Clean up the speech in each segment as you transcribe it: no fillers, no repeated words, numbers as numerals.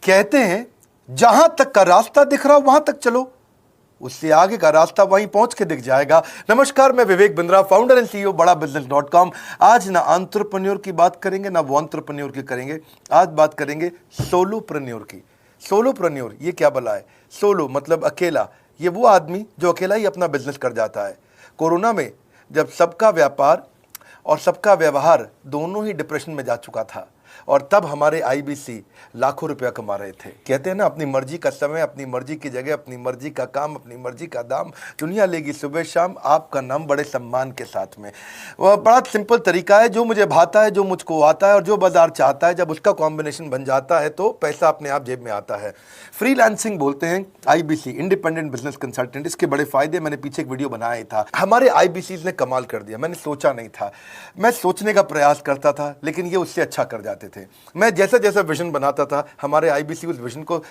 कहते हैं जहां तक का रास्ता दिख रहा हो वहां तक चलो, उससे आगे का रास्ता वहीं पहुंच के दिख जाएगा। नमस्कार, मैं Vivek Bindra, founder and CEO बड़ा बिजनेस.com। आज ना एंटरप्रेन्योर की बात करेंगे ना वो एंटरप्रेन्योर की करेंगे, आज बात करेंगे सोलोप्रेन्योर की। सोलोप्रेन्योर ये क्या भला है? सोलो मतलब अकेला, ये वो आदमी जो अकेला ही अपना बिजनेस कर जाता है। कोरोना में जब सबका व्यापार और सबका व्यवहार दोनों ही डिप्रेशन में जा चुका था, और तब हमारे आईबीसी लाखों रुपया कमा रहे थे। कहते हैं ना, अपनी मर्जी का समय, अपनी मर्जी की जगह, अपनी मर्जी का काम, अपनी मर्जी का दाम, दुनिया लेगी सुबह शाम आपका नाम बड़े सम्मान के साथ में। वह बड़ा सिंपल तरीका है, जो मुझे भाता है, जो मुझको आता है और जो बाजार चाहता है, जब उसका कॉम्बिनेशन बन जाता है तो पैसा अपने आप जेब में आता है। फ्रीलांसिंग बोलते हैं आईबीसी, इंडिपेंडेंट बिजनेस कंसल्टेंट। इसके बड़े फायदे मैंने पीछे एक वीडियो बनाया ही था। हमारे आईबीसी ने कमाल कर दिया, मैंने सोचा नहीं था। मैं सोचने का प्रयास करता था लेकिन ये उससे अच्छा कर जाते थे। मैं जैसा जैसा विजन बनाता था, हमारे आईबीसी उस विजन को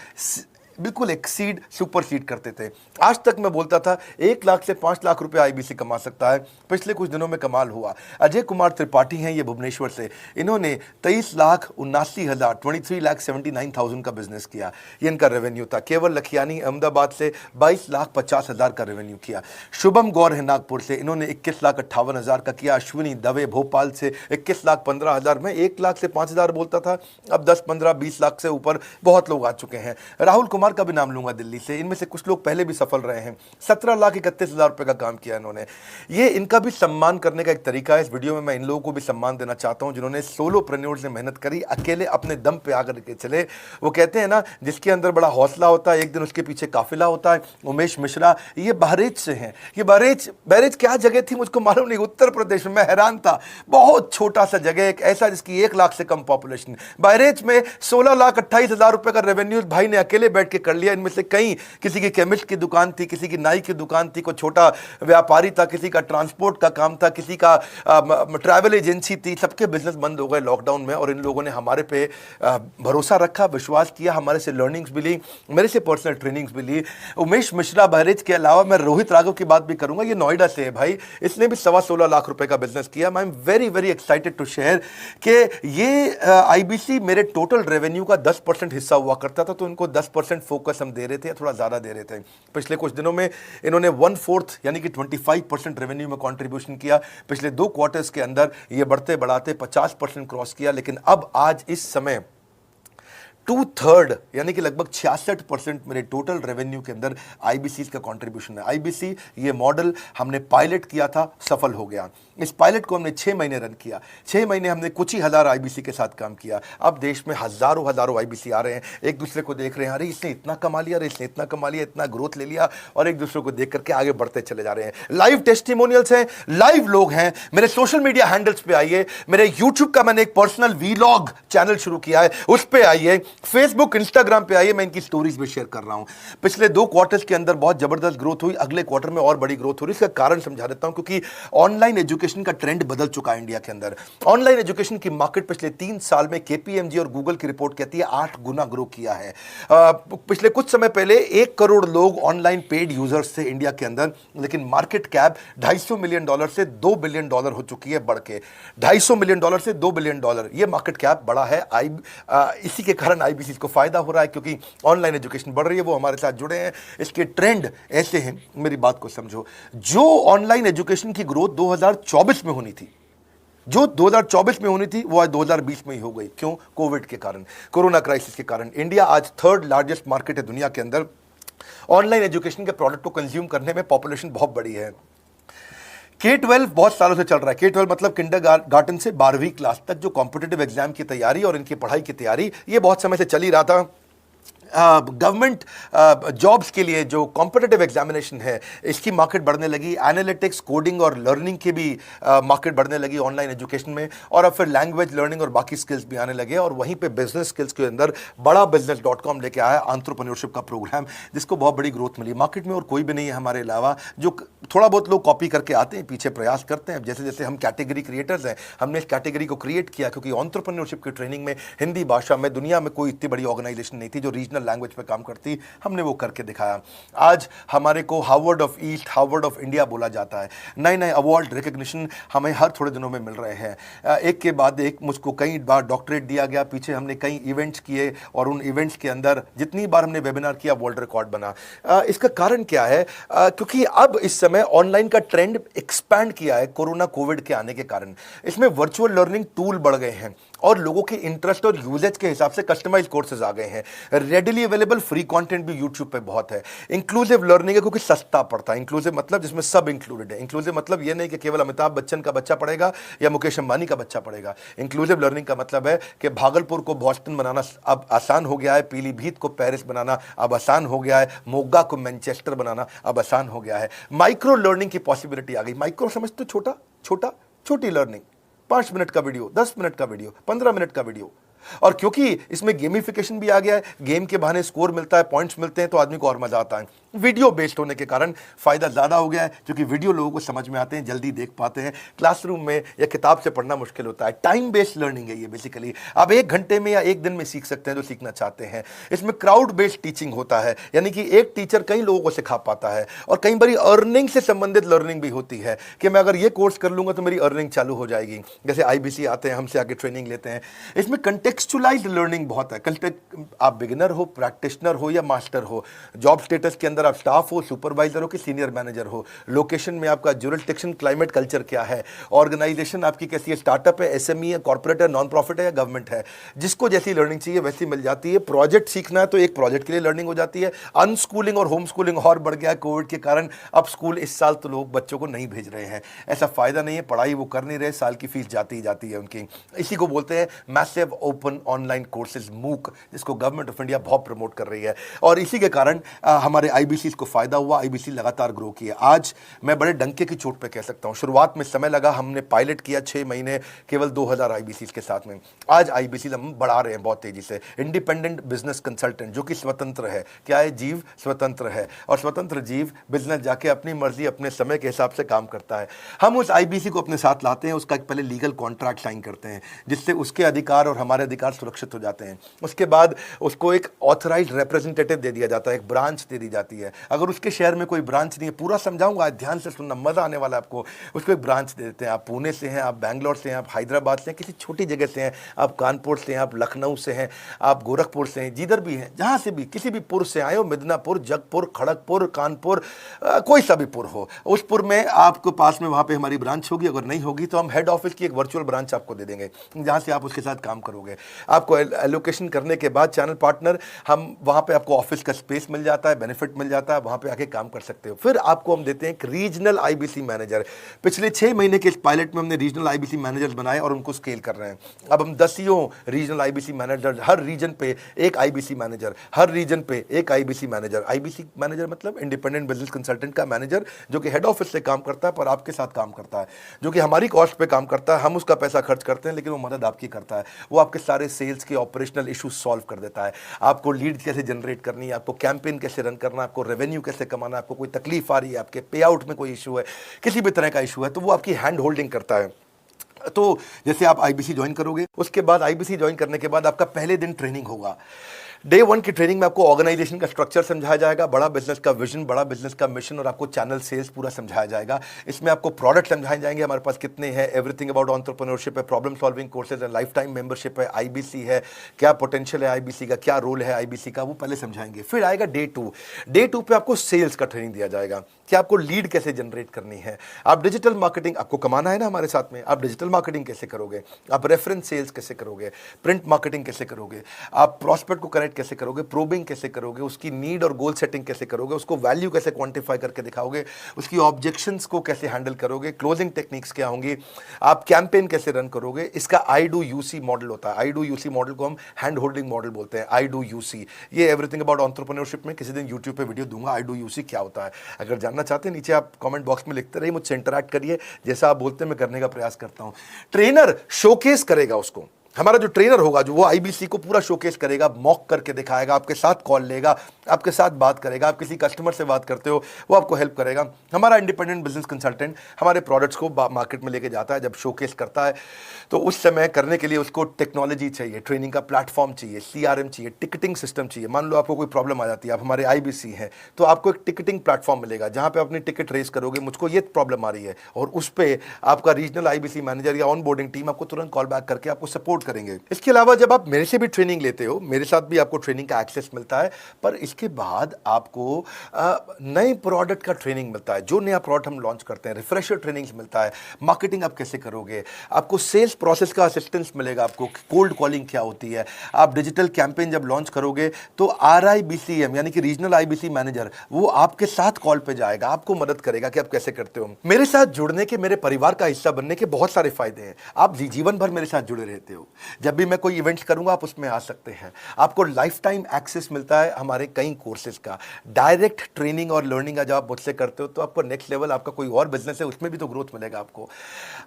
बिल्कुल एक्सीड, सुपरसीड करते थे। आज तक मैं बोलता था 1 लाख से 5 लाख रुपए आईबीसी कमा सकता है। पिछले कुछ दिनों में कमाल हुआ। अजय कुमार त्रिपाठी हैं ये भुवनेश्वर से, इन्होंने 23,79,000 23,79,000 का बिजनेस किया। ये इनका रेवेन्यू था। केवल लखियानी अहमदाबाद से 22,50,000 का रेवेन्यू किया। शुभम गौर है नागपुर से, इन्होंने 21,58,000 का किया। अश्विनी दवे भोपाल से 21,15,000। मैं 1 लाख से 5,000 बोलता था, अब 10, 15, 20 लाख से ऊपर बहुत लोग आ चुके हैं। राहुल कुमार का भी नाम लूंगा दिल्ली से, इनमें से कुछ लोग पहले भी सफल रहे हैं। 17,31,000 रुपए का काम किया इन्होंने। ये इनका भी सम्मान करने का एक तरीका है। इस वीडियो में मैं इन लोगों को भी सम्मान देना चाहता हूं जिन्होंने सोलोप्रेन्योर से मेहनत करी, अकेले अपने दम पे आकर के चले। वो कहते हैं ना, जिसके अंदर बड़ा हौसला होता है एक दिन उसके पीछे काफिला होता है। उमेश मिश्रा ये बहरेच से हैं। ये बहरेच क्या जगह थी मुझको मालूम नहीं, उत्तर प्रदेश में। मैं हैरान था, बहुत छोटा सा जगह, एक ऐसा जिसकी 1 लाख से कम पॉपुलेशन। बहरेच में 16,28,000 रुपए का रेवेन्यू भाई ने अकेले बैठ के कर लिया। इनमें से कई, किसी की केमिस्ट की दुकान थी, किसी की नाई की दुकान थी, कोई छोटा व्यापारी था, किसी का ट्रांसपोर्ट का काम था, किसी का ट्रैवल एजेंसी थी। सबके बिजनेस बंद हो गए लॉकडाउन में, और इन लोगों ने हमारे पे भरोसा रखा, विश्वास किया, हमारे से लर्निंग्स भी ली, मेरे से पर्सनल ट्रेनिंग्स भी ली। उमेश मिश्रा बहरेज के अलावा मैं रोहित राघव की बात भी करूंगा, ये नोएडा से है भाई, इसने भी 16.25 लाख रुपए का बिजनेस किया। I am very very excited to share कि ये आईबीसी मेरे टोटल रेवेन्यू का 10% हिस्सा हुआ करता था, तो इनको 10% फोकस हम दे रहे थे, थोड़ा ज्यादा दे रहे थे। पिछले कुछ दिनों में इन्होंने 1/4 यानी कि 25% रेवेन्यू में कंट्रीब्यूशन किया। पिछले 2 क्वार्टर्स के अंदर ये बढ़ते बढ़ाते 50% क्रॉस किया। लेकिन अब आज इस समय 2/3 यानी कि लगभग 66% मेरे टोटल रेवेन्यू के अंदर आईबीसी का कंट्रीब्यूशन है। आईबीसी ये मॉडल हमने पायलट किया था, सफल हो गया। इस पायलट को हमने 6 महीने रन किया। 6 महीने हमने कुछ ही हज़ार आईबीसी के साथ काम किया। अब देश में हजारों आईबीसी आ रहे हैं, एक दूसरे को देख रहे हैं, अरे इसने इतना कमा लिया, अरे इसने इतना कमा लिया, इतना ग्रोथ ले लिया, और एक दूसरे को देख करके आगे बढ़ते चले जा रहे हैं। लाइव टेस्टिमोनियल्स हैं, लाइव लोग हैं। मेरे सोशल मीडिया हैंडल्स पे आइए, मेरे यूट्यूब का मैंने एक पर्सनल वीलॉग चैनल शुरू किया है, उस पर आइए, फेसबुक इंस्टाग्राम पे आइए, मैं इनकी स्टोरीज भी शेयर कर रहा हूं। पिछले 2 क्वार्टर्स के अंदर बहुत जबरदस्त ग्रोथ हुई, अगले क्वार्टर में और बड़ी ग्रोथ हो रही है। इसका कारण समझा देता हूं, क्योंकि ऑनलाइन एजुकेशन का ट्रेंड बदल चुका है इंडिया के अंदर। ऑनलाइन एजुकेशन की मार्केट पिछले 3 साल में केपीएमजी और गूगल की रिपोर्ट कहती है 8 गुना ग्रो किया है। पिछले कुछ समय पहले 1 करोड़ लोग ऑनलाइन पेड यूजर्स थे इंडिया के अंदर, लेकिन मार्केट कैप $250 मिलियन से $2 बिलियन हो चुकी है, बढ़ के $250 मिलियन से $2 बिलियन। ये मार्केट कैप बड़ा है। इसी के कारण आईबीसी को फायदा हो रहा है, क्योंकि ऑनलाइन एजुकेशन बढ़ रही है, वो हमारे साथ जुड़े हैं। इसके ट्रेंड ऐसे हैं, मेरी बात को समझो। जो ऑनलाइन एजुकेशन की ग्रोथ 2024 में होनी थी, जो 2024 में होनी थी, वो आज 2020 में ही हो गई। क्यों? कोविड के कारण, कोरोना क्राइसिस के कारण। इंडिया आज 3rd लार्जेस्ट मार्केट है दुनिया के अंदर। ऑनलाइन एजुकेशन के प्रोडक्ट को कंज्यूम करने में पॉपुलेशन बहुत बड़ी है। K-12 बहुत सालों से चल रहा है। K-12 मतलब किंडरगार्टन से 12वीं क्लास तक जो कॉम्पिटिटिव एग्जाम की तैयारी और इनकी पढ़ाई की तैयारी, ये बहुत समय से चल ही रहा था। गवर्नमेंट जॉब्स के लिए जो कॉम्पिटिटिव एग्जामिनेशन है, इसकी मार्केट बढ़ने लगी। एनालिटिक्स, कोडिंग और लर्निंग की भी मार्केट बढ़ने लगी ऑनलाइन एजुकेशन में, और अब फिर लैंग्वेज लर्निंग और बाकी स्किल्स भी आने लगे। और वहीं पे बिजनेस स्किल्स के अंदर बड़ा बिजनेस.com लेके आया एंटरप्रेन्योरशिप का प्रोग्राम, जिसको बहुत बड़ी ग्रोथ मिली मार्केट में, और कोई भी नहीं है हमारे अलावा जो थोड़ा बहुत लोग कॉपी करके आते हैं, पीछे प्रयास करते हैं। जैसे जैसे हम कैटेगरी क्रिएटर्स हैं, हमने इस कैटेगरी को क्रिएट किया क्योंकि एंटरप्रेन्योरशिप की ट्रेनिंग में हिंदी भाषा में दुनिया में कोई इतनी बड़ी ऑर्गेनाइजेशन नहीं थी जो रीजनल लैंग्वेज पे काम करती। हमने वो करके दिखाया। आज हमारे को Harvard of east, Harvard of India बोला जाता है। नए नए अवार्ड रिकग्निशन हमें हर थोड़े दिनों में मिल रहे हैं। एक के बाद एक मुझको कई बार डॉक्टरेट दिया गया। पीछे हमने कई इवेंट्स किए और उन इवेंट्स के अंदर जितनी बार हमने वेबिनार किया वर्ल्ड रिकॉर्ड बना। इसका कारण क्या है? क्योंकि अब इस समय ऑनलाइन का ट्रेंड एक्सपैंड किया है कोरोना कोविड के आने के कारण। इसमें वर्चुअल लर्निंग टूल बढ़ गए हैं और लोगों के इंटरेस्ट और यूजेज के हिसाब से कस्टमाइज कोर्सेज आ गए हैं। रेडिली अवेलेबल फ्री कंटेंट भी यूट्यूब पे बहुत है। इंक्लूसिव लर्निंग है क्योंकि सस्ता पड़ता है। इंक्लूसिव मतलब जिसमें सब इंक्लूडेड है। इंक्लूसिव मतलब ये नहीं कि केवल अमिताभ बच्चन का बच्चा पढ़ेगा या मुकेश अंबानी का बच्चा पढ़ेगा। इंक्लूसिव लर्निंग का मतलब है कि भागलपुर को बॉस्टन बनाना अब आसान हो गया है, पीलीभीत को पेरिस बनाना अब आसान हो गया है, मोगा को मैनचेस्टर बनाना अब आसान हो गया है। माइक्रो लर्निंग की पॉसिबिलिटी आ गई। माइक्रो समझ तो छोटा छोटा, छोटी लर्निंग, 5 मिनट का वीडियो, 10 मिनट का वीडियो, 15 मिनट का वीडियो। और क्योंकि इसमें गेमिफिकेशन भी आ गया है, गेम के बहाने स्कोर मिलता है, पॉइंट्स मिलते हैं, तो आदमी को और मजा आता है। वीडियो बेस्ड होने के कारण फायदा ज्यादा हो गया है क्योंकि वीडियो लोगों को समझ में आते हैं, जल्दी देख पाते हैं। क्लासरूम में या किताब से पढ़ना मुश्किल होता है। टाइम बेस्ड लर्निंग है ये बेसिकली। आप 1 घंटे में या 1 दिन में सीख सकते हैं जो सीखना चाहते हैं। इसमें क्राउड बेस्ड टीचिंग होता है, यानी कि एक टीचर कई लोगों को सिखा पाता है। और कई बार अर्निंग से संबंधित लर्निंग भी होती है कि मैं अगर ये कोर्स कर लूंगा तो मेरी अर्निंग चालू हो जाएगी। जैसे IBC आते हैं, हमसे आगे ट्रेनिंग लेते हैं। इसमें कंटेक्चुअलाइज्ड लर्निंग बहुत है। आप बिगिनर हो, प्रैक्टिशनर हो या मास्टर हो, जॉब स्टेटस के अंदर आप स्टाफ हो, सुपरवाइजर हो कि सीनियर मैनेजर हो, लोकेशन में आपका जुरिस्डिक्शन, क्लाइमेट, कल्चर क्या है, ऑर्गेनाइजेशन आपकी कैसी है, स्टार्टअप है, SME है, कॉर्पोरेट है, नॉन प्रॉफिट है या गवर्नमेंट है, जिसको जैसी लर्निंग चाहिए वैसी मिल जाती है। प्रोजेक्ट सीखना है तो एक प्रोजेक्ट के लिए लर्निंग हो जाती है। अनस्कूलिंग और होम स्कूलिंग और बढ़ गया कोविड के कारण। अब स्कूल इस साल तो लोग बच्चों को नहीं भेज रहे हैं। ऐसा फायदा नहीं है, पढ़ाई वो कर नहीं रहे, साल की फीस जाती ही जाती है उनकी। इसी को बोलते हैं मैसिव ओपन ऑनलाइन कोर्सेज, मूक, जिसको गवर्नमेंट ऑफ इंडिया बहुत प्रमोट कर रही है। और इसी के कारण हमारे IBC को फायदा हुआ। IBC लगातार ग्रो किया। आज मैं बड़े डंके की चोट पे कह सकता हूं, शुरुआत में समय लगा, हमने पायलट किया 6 महीने केवल 2000 IBC के साथ में। आज IBC हम बढ़ा रहे हैं बहुत तेजी से। इंडिपेंडेंट बिजनेस कंसल्टेंट जो कि स्वतंत्र है। क्या है? जीव स्वतंत्र है। और स्वतंत्र जीव बिजनेस जाके अपनी मर्जी अपने समय के हिसाब से काम करता है। हम उस IBC को अपने साथ लाते हैं, उसका एक पहले लीगल कॉन्ट्रैक्ट साइन करते हैं जिससे उसके अधिकार और हमारे अधिकार सुरक्षित हो जाते हैं। उसके बाद उसको एक ऑथराइज्ड रिप्रेजेंटेटिव दे दिया जाता है, एक ब्रांच दे दी जाती है। अगर उसके शहर में कोई ब्रांच नहीं है, पूरा समझाऊंगा, ध्यान से सुनना, मजा आने वाला है आपको। उसको एक ब्रांच दे देते हैं। आप पुणे से हैं, आप बैंगलोर से हैं, आप हैदराबाद से हैं, किसी छोटी जगह से हैं, आप कानपुर से हैं, आप लखनऊ से हैं, आप गोरखपुर से हैं, जिधर भी हैं, जहां से भी, किसी भी पुर से आए हो, मिदनापुर, जगपुर, खड़गपुर, कानपुर, कोई सा भी पुर हो, उस पुर में आपको पास में वहां पे हमारी ब्रांच होगी। अगर नहीं होगी तो हम हेड ऑफिस की एक वर्चुअल ब्रांच आपको दे देंगे जहां से आप उसके साथ काम करोगे। आपको एलोकेशन करने के बाद चैनल पार्टनर, हम वहां पे आपको ऑफिस का स्पेस मिल जाता है, बेनिफिट मिल जाता है, वहां पे आके काम कर सकते हो। फिर आपको हम देते हैं एक रीजनल IBC मैनेजर। पिछले 6 महीने के इस पायलट में हमने रीजनल IBC मैनेजर्स बनाए और उनको स्केल कर रहे हैं। अब हम 10 रीजनल IBC मैनेजर, हर रीजन पे एक IBC मैनेजर, हर रीजन पे एक IBC मैनेजर। IBC मैनेजर मतलब इंडिपेंडेंट बिजनेस कंसल्टेंट का मैनेजर, जो कि हेड ऑफिस से काम करता है पर आपके साथ काम करता है, जो कि हमारी कॉस्ट पे काम करता है। हम उसका पैसा खर्च करते हैं लेकिन वो मदद आपकी करता है। वो आपके सारे सेल्स के ऑपरेशनल इश्यूज सॉल्व कर देता है। आपको लीड कैसे जनरेट करनी है, आपको कैंपेन कैसे रन करना है, आपको रेवेन्यू कैसे कमाना है, आपको कोई तकलीफ आ रही है, आपके पे आउट में कोई इशू है, किसी भी तरह का इशू है, तो वो आपकी हैंड होल्डिंग करता है। तो जैसे आप IBC ज्वाइन करोगे, उसके बाद IBC ज्वाइन करने के बाद आपका पहले दिन ट्रेनिंग होगा। डे 1 की ट्रेनिंग में आपको ऑर्गेनाइजेशन का स्ट्रक्चर समझाया जाएगा, बड़ा बिजनेस का विजन, बड़ा बिजनेस का मिशन, और आपको चैनल सेल्स पूरा समझाया जाएगा। इसमें आपको प्रोडक्ट समझाए जाएंगे, हमारे पास कितने हैं, एवरीथिंग अबाउट एंटरप्रेन्योरशिप है, प्रॉब्लम सॉल्विंग कोर्सेज है, लाइफ टाइम मेंबरशिप है, IBC है, क्या पोटेंशियल है IBC का, क्या रोल है IBC का, वो पहले समझाएंगे। फिर आएगा डे 2। डे 2 पे आपको सेल्स का ट्रेनिंग दिया जाएगा कि आपको लीड कैसे जनरेट करनी है। आप डिजिटल मार्केटिंग, आपको कमाना है ना हमारे साथ में, आप डिजिटल मार्केटिंग कैसे करोगे, आप रेफरेंस सेल्स कैसे करोगे, प्रिंट मार्केटिंग कैसे करोगे, आप प्रॉस्पेक्ट को कनेक्ट कैसे करोगे, प्रोबिंग कैसे करोगे, उसकी नीड और गोल सेटिंग कैसे करोगे, उसको वैल्यू कैसे क्वांटिफाई करके दिखाओगे, उसकी ऑब्जेक्शंस को कैसे हैंडल करोगे, क्लोजिंग टेक्निक्स क्या होंगी, आप कैंपेन कैसे रन करोगे। इसका I do UC मॉडल होता है। I do UC मॉडल को हम हैंड होल्डिंग मॉडल बोलते हैं। I do UC, ये एवरीथिंग अबाउट एंटरप्रेन्योरशिप में किसी दिन यूट्यूब पे वीडियो दूंगा, I do UC क्या होता है। अगर जानना चाहते हैं नीचे आप कमेंट बॉक्स में लिखते रहिए, मुझसे इंटरैक्ट करिए, जैसा आप बोलते हैं मैं करने का प्रयास करता हूं। ट्रेनर शोकेस करेगा उसको हमारा जो ट्रेनर होगा जो वो आईबीसी को पूरा शोकेस करेगा, मॉक करके दिखाएगा, आपके साथ कॉल लेगा, आपके साथ बात करेगा, आप किसी कस्टमर से बात करते हो वो आपको हेल्प करेगा। हमारा इंडिपेंडेंट बिजनेस कंसल्टेंट हमारे प्रोडक्ट्स को मार्केट में लेके जाता है, जब शोकेस करता है तो उस समय करने के लिए उसको टेक्नोलॉजी चाहिए, ट्रेनिंग का प्लेटफॉर्म चाहिए, सीआरएम चाहिए, टिकटिंग सिस्टम चाहिए। मान लो आपको कोई प्रॉब्लम आ जाती है, आप हमारे आईबीसी हैं, तो आपको एक टिकटिंग प्लेटफॉर्म मिलेगा जहां पे अपनी टिकट रेस करोगे, मुझको ये प्रॉब्लम आ रही है, और उस पर आपका रीजनल आईबीसी मैनेजर या ऑन बोर्डिंग टीम आपको तुरंत कॉल बैक करके आपको सपोर्ट करेंगे। इसके अलावा जब आप मेरे से भी ट्रेनिंग लेते हो, मेरे साथ भी आपको ट्रेनिंग का एक्सेस मिलता है, पर इसके बाद आपको नए प्रोडक्ट का ट्रेनिंग मिलता है। जो नया प्रोडक्ट हम लॉन्च करते हैं, रिफ्रेशर ट्रेनिंग मिलता है, मार्केटिंग आप कैसे करोगे, आपको सेल्स प्रोसेस का असिस्टेंस मिलेगा, आपको कोल्ड कॉलिंग क्या होती है, आप डिजिटल कैंपेन जब लॉन्च करोगे तो आरआईबीसीएम यानी कि रीजनल आईबीसी मैनेजर वो आपके साथ कॉल पे जाएगा, आपको मदद करेगा कि आप कैसे करते हो। मेरे साथ जुड़ने के, मेरे परिवार का हिस्सा बनने के बहुत सारे फायदे हैं। आप जीवन भर मेरे साथ जुड़े रहते हो, जब भी मैं कोई इवेंट्स करूंगा आप उसमें आ सकते हैं। आपको लाइफ टाइम एक्सेस मिलता है हमारे कई कोर्सेज का, डायरेक्ट ट्रेनिंग और लर्निंग जब आप मुझसे करते हो तो आपको नेक्स्ट लेवल, आपका कोई और बिजनेस है उसमें भी तो ग्रोथ मिलेगा आपको।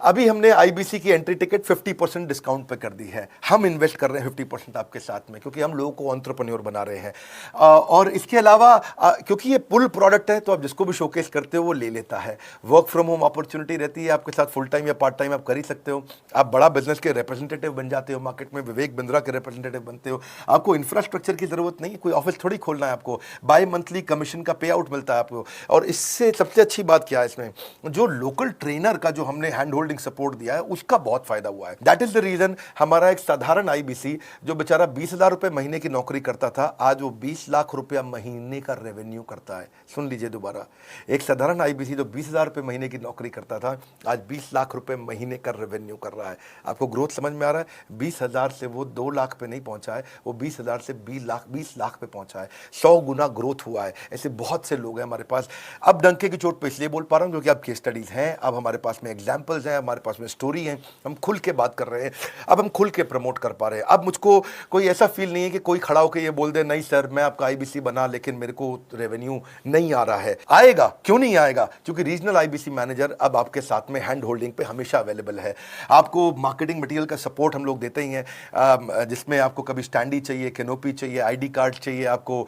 अभी हमने आईबीसी की एंट्री टिकट 50% डिस्काउंट पे कर दी है। हम इन्वेस्ट कर रहे हैं 50% आपके साथ में, क्योंकि हम लोगों को एंटरप्रेन्योर बना रहे हैं। और इसके अलावा क्योंकि ये पुल प्रोडक्ट है तो आप जिसको भी शोकेस करते हो वो ले लेता है। वर्क फ्रॉम होम अपॉर्चुनिटी रहती है आपके साथ, फुल टाइम या पार्ट टाइम आप कर ही सकते हो। आप बड़ा बिजनेस के रिप्रेजेंटेटिव बन जाते हो, मार्केट में विवेक बिंद्रा के रिप्रेजेंटेटिव बनते हो। आपको इंफ्रास्ट्रक्चर की जरूरत नहीं है, कोई ऑफिस थोड़ी खोलना है आपको, बाई मंथली कमीशन का पे आउट मिलता है आपको। और इससे सबसे अच्छी बात क्या है, इसमें जो लोकल ट्रेनर का जो हमने हैंड होल्डिंग सपोर्ट दिया है उसका बहुत फायदा हुआ है। दैट इज द रीजन हमारा एक साधारण आईबीसी जो बेचारा 20,000 रुपए महीने की नौकरी करता था, आज वो 20 लाख रुपया महीने का रेवेन्यू करता है। सुन लीजिए दोबारा, एक साधारण आईबीसी जो 20,000 रुपए महीने की नौकरी करता था, आज 20 लाख रुपए महीने का रेवेन्यू कर रहा है। आपको ग्रोथ समझ में आ रहा है? 20,000 से वो 2 लाख पे नहीं पहुंचा है, वो 20,000 से 20 लाख पे पहुंचा है। 100 गुना ग्रोथ हुआ है। ऐसे बहुत से लोग हैं हमारे पास। अब डंके की चोट पे इसलिए बोल पा रहा हूं क्योंकि अब केस स्टडीज हैं, अब हमारे पास में एग्जांपल्स हैं, हमारे पास में स्टोरी है, हम खुल के बात कर रहे हैं, अब हम खुल के प्रमोट कर पा रहे हैं। अब मुझको कोई ऐसा फील नहीं है कि कोई खड़ा होकर ये बोल दे नहीं सर मैं आपका आईबीसी बना लेकिन मेरे को रेवेन्यू नहीं आ रहा है। आएगा, क्यों नहीं आएगा? क्योंकि रीजनल आईबीसी मैनेजर अब आपके साथ में हैंड होल्डिंग पे हमेशा अवेलेबल है। आपको मार्केटिंग मटेरियल का सपोर्ट हम लोग देते ही हैं, जिसमें आपको कभी स्टैंडी चाहिए, कैनोपी चाहिए, आईडी कार्ड चाहिए, आपको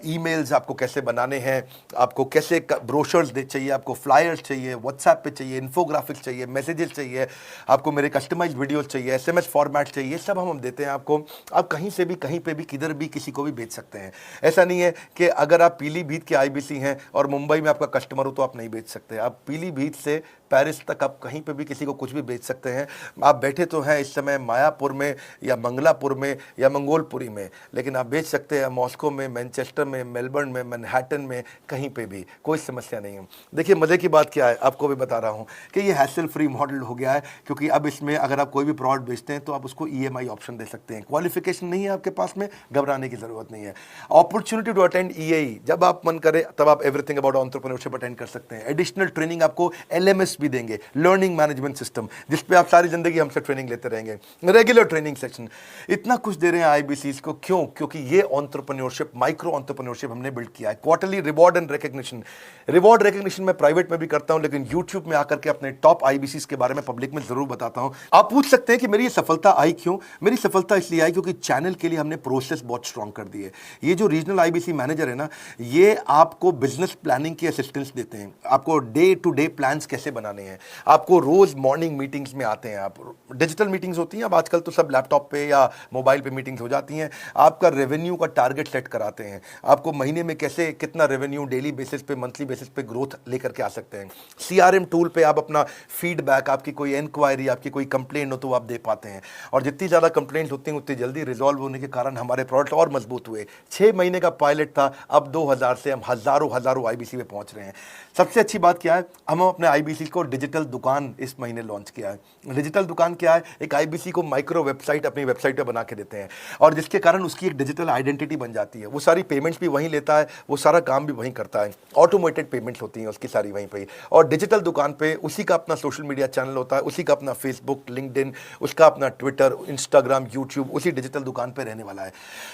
ईमेल्स आपको कैसे बनाने हैं, आपको कैसे ब्रोशर्स चाहिए, आपको फ्लायर्स चाहिए, व्हाट्सएप पे चाहिए, इन्फोग्राफिक्स चाहिए, मैसेजेस चाहिए, आपको मेरे कस्टमाइज्ड वीडियोस चाहिए, एसएमएस फॉर्मेट चाहिए, सब हम देते हैं आपको। आप कहीं से भी, कहीं पे भी, किधर भी, किसी को भी बेच सकते हैं। ऐसा नहीं है कि अगर आप पीलीभीत के आईबीसी हैं और मुंबई में आपका कस्टमर हो तो आप नहीं बेच सकते। आप पीलीभीत से पेरिस तक आप कहीं पे भी किसी को कुछ भी बेच सकते हैं। आप बैठे तो हैं इस समय मायापुर में या मंगलापुर में या मंगोलपुरी में, लेकिन आप बेच सकते हैं मॉस्को में, मैनचेस्टर में, मेलबर्न में, मैनहट्टन में, कहीं पे भी, कोई समस्या नहीं है। देखिए मजे की बात क्या है, आपको भी बता रहा हूँ कि ये हैसल फ्री मॉडल हो गया है, क्योंकि अब इसमें अगर आप कोई भी प्रोडक्ट बेचते हैं तो आप उसको ईएमआई ऑप्शन दे सकते हैं। क्वालिफिकेशन नहीं है आपके पास में, घबराने की जरूरत नहीं है। अपॉर्चुनिटी टू अटेंड ईएई, जब आप मन करे तब आप एवरीथिंग अबाउट एंटरप्रेन्योरशिप अटेंड कर सकते हैं। एडिशनल ट्रेनिंग आपको एलएमएस भी देंगे, लर्निंग मैनेजमेंट सिस्टम, जिस पे आप सारी जिंदगी हमसे ट्रेनिंग लेते रहेंगे। रेगुलर ट्रेनिंग सेक्शन, इतना कुछ दे रहे हैं आईबीसीज को। क्यों? क्योंकि ये एंटरप्रेन्योरशिप, माइक्रो एंटरप्रेन्योरशिप हमने बिल्ड किया है। Quarterly reward and recognition, reward recognition मैं प्राइवेट में भी करता हूं, लेकिन यूट्यूब में आकर के अपने टॉप आईबीसीज के बारे में पब्लिक में जरूर बताता हूं। आप पूछ सकते हैं कि मेरी ये सफलता आई क्यों? मेरी सफलता इसलिए आई क्योंकि चैनल के लिए हमने प्रोसेस बहुत स्ट्रांग कर दी है। ये जो रीजनल आईबीसी मैनेजर है ना, ये आपको बिजनेस प्लानिंग की असिस्टेंस देते हैं, आपको डे टू डे प्लान्स कैसे बनाने हैं, आपको रोज मॉर्निंग मीटिंग्स में आते हैं। आप डिजिटल मीटिंग्स होती हैं, अब आजकल तो सब लैपटॉप पे या मोबाइल पे मीटिंग्स हो जाती हैं। आपका रेवेन्यू का टारगेट सेट कराते हैं, आपको महीने में कैसे कितना रेवेन्यू डेली बेसिस पे, मंथली बेसिस पे ग्रोथ लेकर के आ सकते हैं। सीआरएम टूल पे आप अपना फीडबैक, आपकी कोई इंक्वायरी, आपकी कोई कंप्लेंट हो तो आप दे पाते हैं। और जितनी ज़्यादा कंप्लेंट होती हैं उतनी जल्दी रिजॉल्व होने के कारण हमारे प्रोडक्ट और मजबूत हुए। 6 महीने का पायलट था, अब 2000 से हम हजारों आईबीसी पे पहुंच रहे हैं। सबसे अच्छी बात क्या है, हम अपने आईबीसी को डिजिटल दुकान इस महीने लॉन्च किया है। डिजिटल दुकान क्या है? एक आईबीसी को माइक्रो वेबसाइट अपनी वेबसाइट पे बना के देते हैं, और जिसके कारण उसकी एक डिजिटल आइडेंटिटी बन जाती है। वो सारी पेमेंट्स भी वहीं लेता है, वो सारा काम भी वहीं करता है, ऑटोमेटेड पेमेंट्स होती हैं उसकी सारी वहीं पे। और डिजिटल दुकान पे उसी का अपना सोशल मीडिया चैनल होता है, उसी का अपना फेसबुक, लिंक्डइन, उसका अपना ट्विटर, इंस्टाग्राम, यूट्यूब उसी डिजिटल दुकान पे रहने वाला है।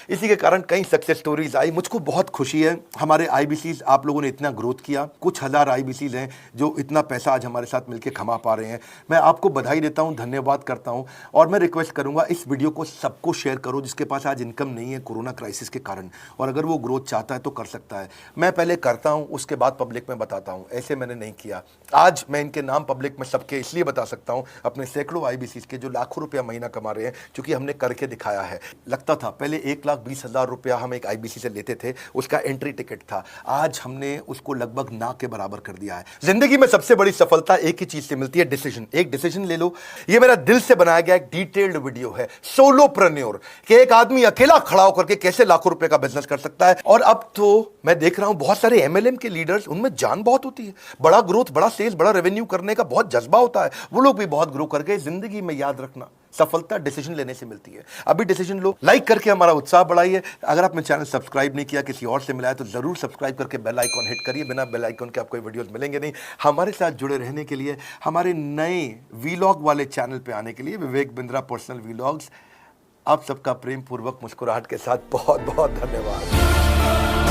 इसी के कारण कई सक्सेस स्टोरीज आई। मुझको बहुत खुशी है, हमारे आईबीसीज आप लोगों ने इतना ग्रोथ किया। कुछ हजार आईबीसीज हैं जो इतना पैसा आज हमारे हमारे साथ मिलकर कमा पा रहे हैं। मैं आपको बधाई देता हूं, धन्यवाद करता हूं और मैं रिक्वेस्ट करूंगा इस वीडियो को सबको शेयर करो जिसके पास आज इनकम नहीं है कोरोना क्राइसिस के कारण, और अगर वो ग्रोथ चाहता है तो कर सकता है। मैं पहले करता हूं, उसके बाद पब्लिक में बताता हूं, ऐसे मैंने नहीं किया। आज मैं इनके नाम पब्लिक में सबके इसलिए बता सकता हूं, अपने सैकड़ों आईबीसी के जो लाखों रुपया महीना कमा रहे हैं, क्योंकि हमने करके दिखाया है। लगता था पहले 1,20,000 रुपया हम एक आईबीसी से लेते थे, उसका एंट्री टिकट था, आज हमने उसको लगभग ना के बराबर कर दिया है। जिंदगी में सबसे बड़ी सफलता एक ही चीज से मिलती है, डिसीजन। एक डिसीजन ले लो। ये मेरा दिल से बनाया गया एक डिटेल्ड वीडियो है, सोलोप्रेन्योर, कि एक आदमी अकेला खड़ा होकर के कैसे लाखों रुपए का बिजनेस कर सकता है। और अब तो मैं देख रहा हूं बहुत सारे एमएलएम के लीडर्स, उनमें जान बहुत होती है, बड़ा ग्रोथ, बड़ा सेल्स, बड़ा रेवेन्यू करने का बहुत जज्बा होता है, वो लोग भी बहुत ग्रो कर गए। जिंदगी में याद रखना, सफलता डिसीजन लेने से मिलती है। अभी डिसीजन लो, लाइक करके हमारा उत्साह बढ़ाइए। अगर आपने चैनल सब्सक्राइब नहीं किया, किसी और से मिला है, तो जरूर सब्सक्राइब करके बेल आइकॉन हिट करिए। बिना बेल आइकॉन के आपको वीडियोस मिलेंगे नहीं। हमारे साथ जुड़े रहने के लिए, हमारे नए वीलॉग वाले चैनल पे आने के लिए, विवेक बिंद्रा पर्सनल वीलॉग्स, आप सबका प्रेम पूर्वक मुस्कुराहट के साथ बहुत बहुत धन्यवाद।